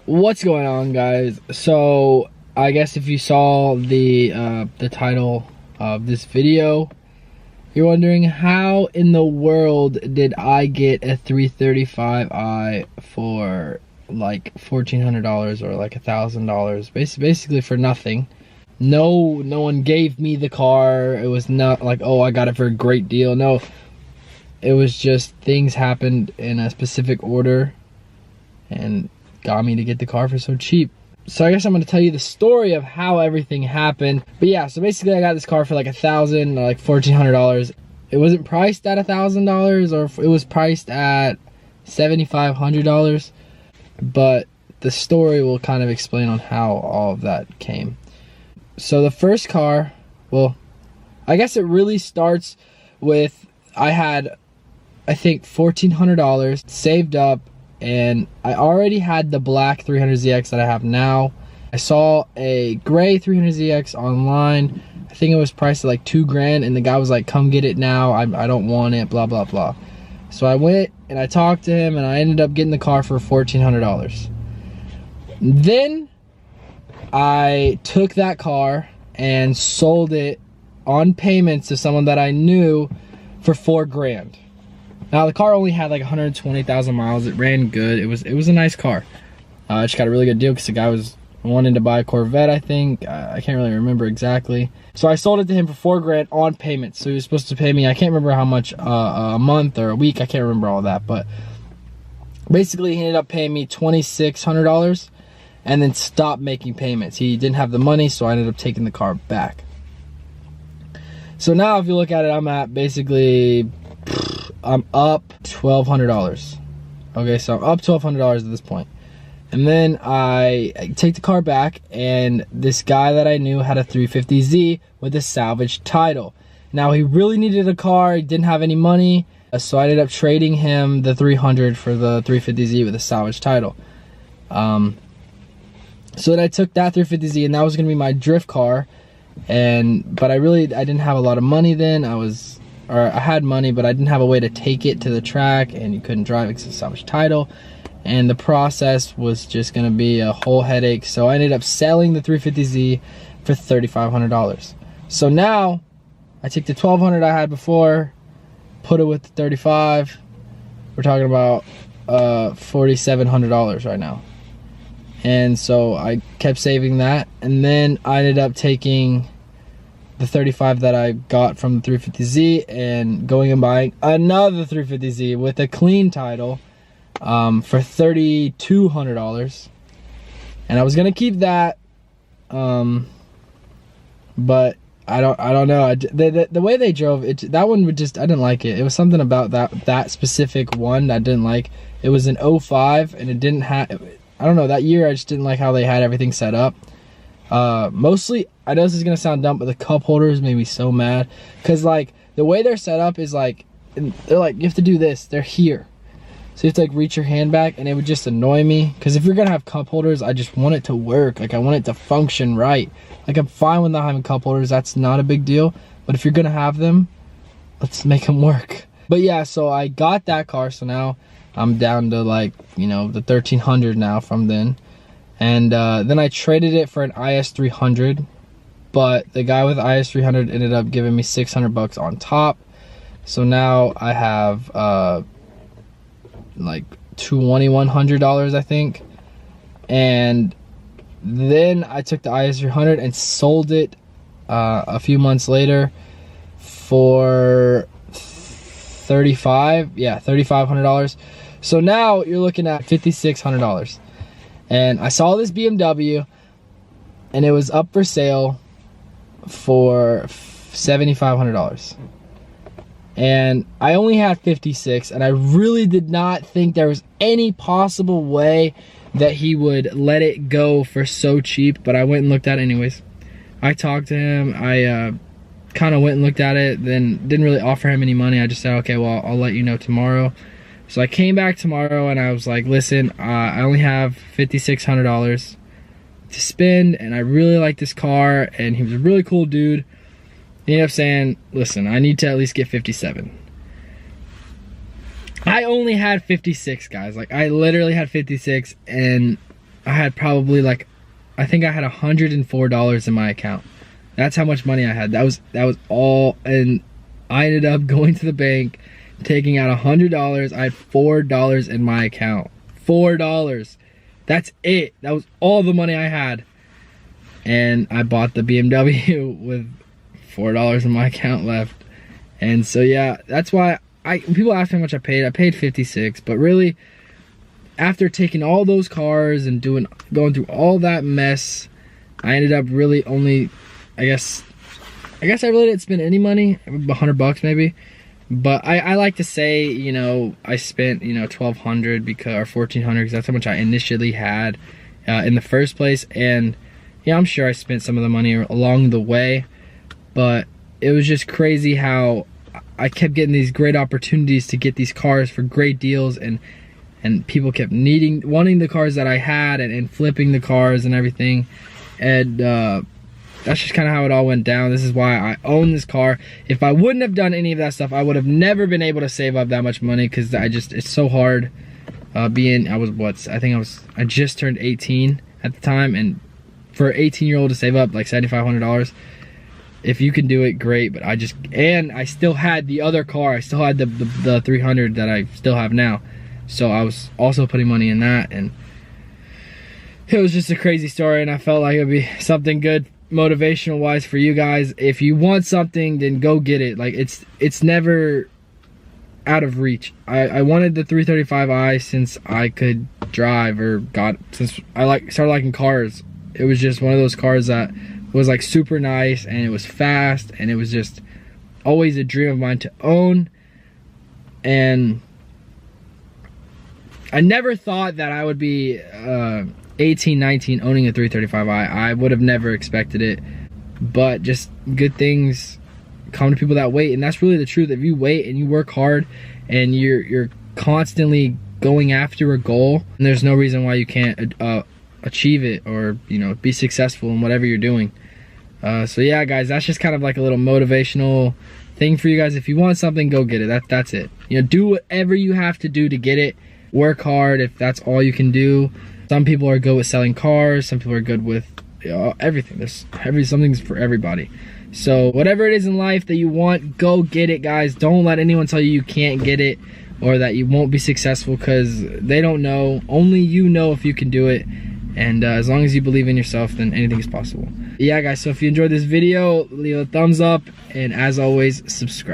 What's going on, guys? So I guess if you saw the title of this video, you're wondering how in the world did I get a 335i for like $1,400 or like $1,000, basically for nothing. No one gave me the car. It was not like, oh, I got it for a great deal. No, it was just things happened in a specific order and got me to get the car for so cheap. So I guess I'm going to tell you the story of how everything happened. But yeah, so basically I got this car for like $1,000 or like $1,400. It wasn't priced at $1,000, or it was priced at $7,500. But the story will kind of explain on how all of that came. So the first car, well, I guess it really starts with, I had, I think, $1,400 saved up, and I already had the black 300ZX that I have now. I saw a gray 300ZX online. I think it was priced at like $2,000, and the guy was like, come get it now, I don't want it, blah blah blah. So I went and I talked to him, and I ended up getting the car for $1,400. Then I took that car and sold it on payments to someone that I knew for $4,000. Now the car only had like 120,000 miles. It ran good. It was a nice car. I just got a really good deal because the guy was wanting to buy a Corvette, I think. I can't really remember exactly. So I sold it to him for $4,000 on payments. So he was supposed to pay me, I can't remember how much, a month or a week. I can't remember all that, but basically he ended up paying me $2,600 and then stopped making payments. He didn't have the money, so I ended up taking the car back. So now if you look at it, I'm at basically, I'm up $1,200. Okay, so I'm up $1,200 at this point. And then I take the car back, and this guy that I knew had a 350Z with a salvage title. Now he really needed a car, he didn't have any money, so I ended up trading him the 300 for the 350Z with a salvage title. So then I took that 350Z, and that was gonna be my drift car. But I didn't have a lot of money then. I had money, but I didn't have a way to take it to the track, and you couldn't drive it because it's salvage title. And the process was just gonna be a whole headache. So I ended up selling the 350Z for $3,500. So now I take the $1,200 I had before, put it with the 35. We're talking about $4,700 right now. And so I kept saving that, and then I ended up taking the 35 that I got from the 350Z and going and buying another 350Z with a clean title for $3,200. And I was gonna keep that, but I don't know. The way they drove it, that one would just, I didn't like it. It was something about that specific one that I didn't like. It was an 05, and it didn't have, I don't know, that year I just didn't like how they had everything set up. Mostly, I know this is gonna sound dumb, but the cup holders made me so mad, because like the way they're set up is like, they're like, you have to do this, they're here, so you have to like reach your hand back, and it would just annoy me. Because if you're gonna have cup holders, I just want it to work, like I want it to function right. Like I'm fine with not having cup holders, that's not a big deal, but if you're gonna have them, let's make them work. But yeah, so I got that car, so now I'm down to like, you know, the 1,300 now from then. And then I traded it for an IS300, but the guy with IS300 ended up giving me $600 on top. So now I have like $2,100, I think. And then I took the IS300 and sold it a few months later for $3,500. So now you're looking at $5,600. And I saw this BMW, and it was up for sale for $7,500. And I only had 56, and I really did not think there was any possible way that he would let it go for so cheap, but I went and looked at it anyways. I talked to him, I kind of went and looked at it, then didn't really offer him any money. I just said, okay, well, I'll let you know tomorrow. So I came back tomorrow, and I was like, listen, I only have $5,600 to spend, and I really like this car, and he was a really cool dude. He ended up saying, listen, I need to at least get 57. I only had 56, guys. Like, I literally had 56, and I had probably like, I think I had $104 in my account. That's how much money I had. That was all, and I ended up going to the bank, taking out $100. I had $4 in my account. $4. That's it. That was all the money I had. And I bought the BMW with $4 in my account left. And so yeah, that's why people ask me how much I paid. I paid $56, but really, after taking all those cars and going through all that mess, I ended up really only, I guess I really didn't spend any money, $100 maybe. But I like to say, you know, I spent, you know, $1,200 or $1,400 because that's how much I initially had in the first place. And yeah, I'm sure I spent some of the money along the way, but it was just crazy how I kept getting these great opportunities to get these cars for great deals, and people kept wanting the cars that I had, and flipping the cars and everything. And that's just kind of how it all went down. This is why I own this car. If I wouldn't have done any of that stuff, I would have never been able to save up that much money, because it's so hard I just turned 18 at the time, and for an 18-year-old to save up like $7,500, if you can do it, great. But I still had the other car. I still had the 300 that I still have now. So I was also putting money in that, and it was just a crazy story, and I felt like it'd be something good motivational wise for you guys. If you want something, then go get it. Like, it's never out of reach. I wanted the 335i since I could drive, since I started liking cars. It was just one of those cars that was like super nice, and it was fast, and it was just always a dream of mine to own. And I never thought that I would be 18, 19 owning a 335i. I would have never expected it, but just good things come to people that wait, and that's really the truth. If you wait and you work hard and you're constantly going after a goal, and there's no reason why you can't achieve it, or, you know, be successful in whatever you're doing. So yeah, guys, that's just kind of like a little motivational thing for you guys. If you want something, go get it. That's it. You know, do whatever you have to do to get it. Work hard if that's all you can do. Some people are good with selling cars. Some people are good with everything. Something's for everybody. So whatever it is in life that you want, go get it, guys. Don't let anyone tell you can't get it, or that you won't be successful, because they don't know. Only you know if you can do it. And as long as you believe in yourself, then anything is possible. Yeah, guys, so if you enjoyed this video, leave a thumbs up, and as always, subscribe.